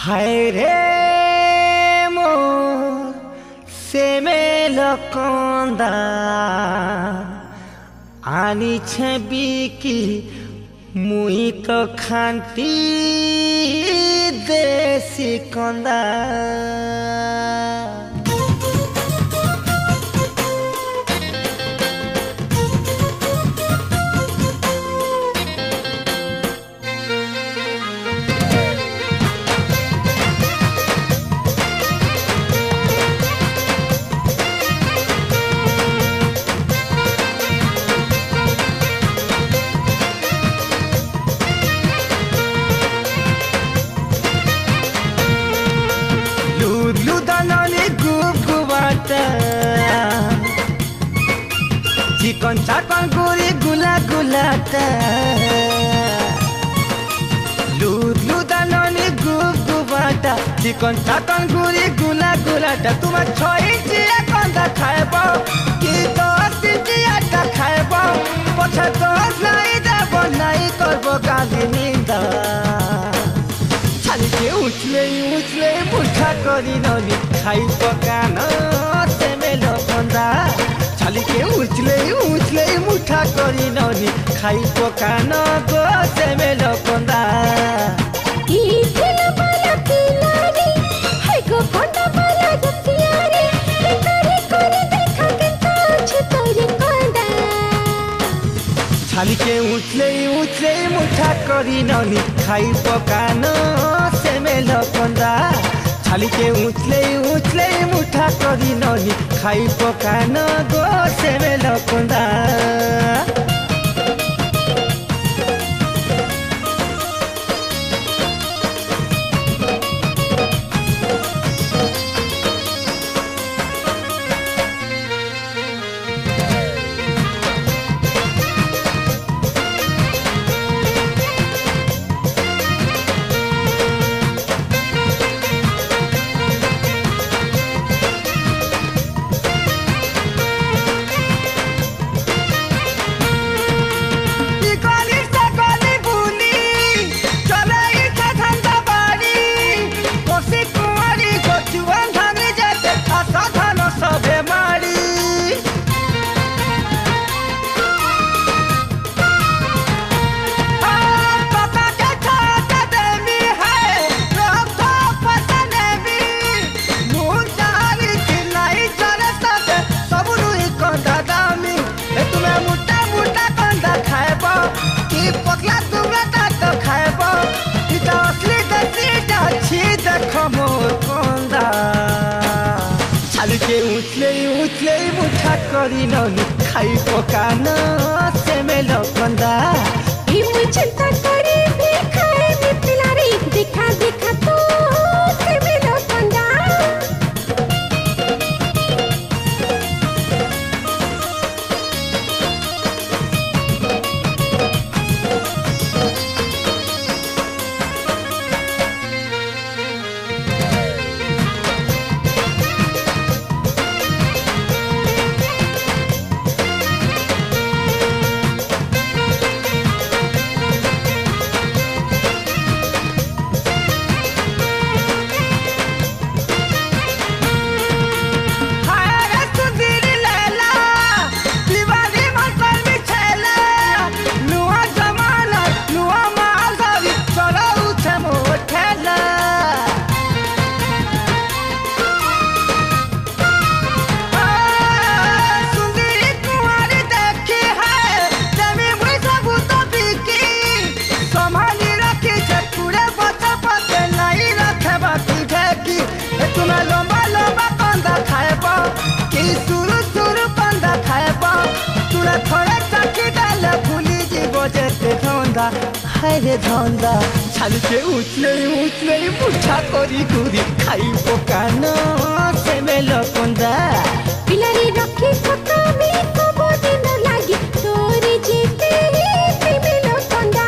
हाय रे मोर से मेलकंदा आनी छबी की मुई तो खांती देसी कंदा चिकन चाकन गुरी गुला गुलाटा लूदानी गुबाटा चिकन चाकन गुरी गुला गुलाटा तुम 6 इंचिया कंदा खाएब कि 10 इंचिया खाएब पछे 10 नहीं देव नहीं करब गाली निंदा छाली के उछले मुठा करी नली खाई पकान से मेलो कंदा छाली के उछले मुठा करी नली खाई पकान गो से मेलो कंदा छाली के उछले मुठा करी नली खाई पकान से मेलो कंदा छाली के उछले मुठा करी नली खाई पकान गो से मेलो कंदा उछले मुठा करी नली खाई पकान से मेलो कंदा चिंता करे भी खाए भी पिला रे देखा देखा तो से मेलो कंदा हाय धंदा छाली के उछले मुठा करी गुरी खाई पकान से मेलो कंदा पिलारी रखी फटा में कबो दिन लागी तोरी जेते से मेलो कंदा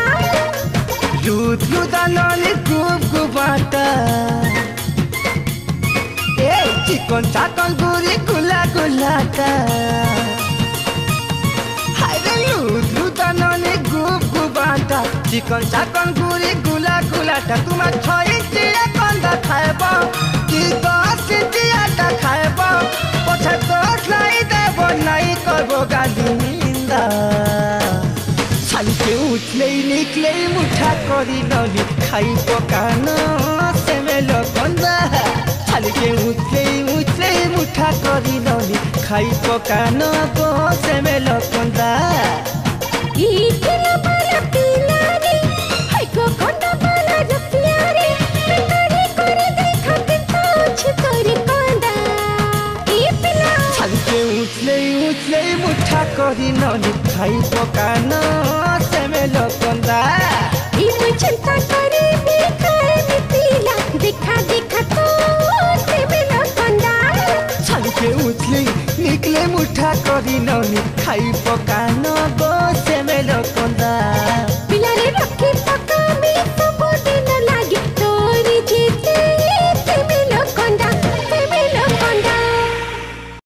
लूदानी गुबाटा ए चिकन चाकन गुरी गुला गुलाटा हाय रे लूदानी गुबाटा चिकन चाकन गुरी गुला गुलाटा तुम 6 इंचिया ता खाएब कि 10 इंचिया खाएब पछे 10 लाई देब नहीं करबो गाली निंदा छालके उठले निकले मुठा करी नली खाई पकान सेमेल कंदा छालके उठले मुठा करी नली खाई पकान गो सेमेल कंदा इकला माला पिलारी हाय को कंदा माला रसियारी पितारी करे देखा पिताछ तोरी कंदा ई पिला छालके उठले मुठा करी नली खाई पकान सेमेल कंदा ई मुई चिंता करे खाए पिला देखा देखा तो सेमेल कंदा छालके उठले निकले मुठा करी नली खाई पकान गो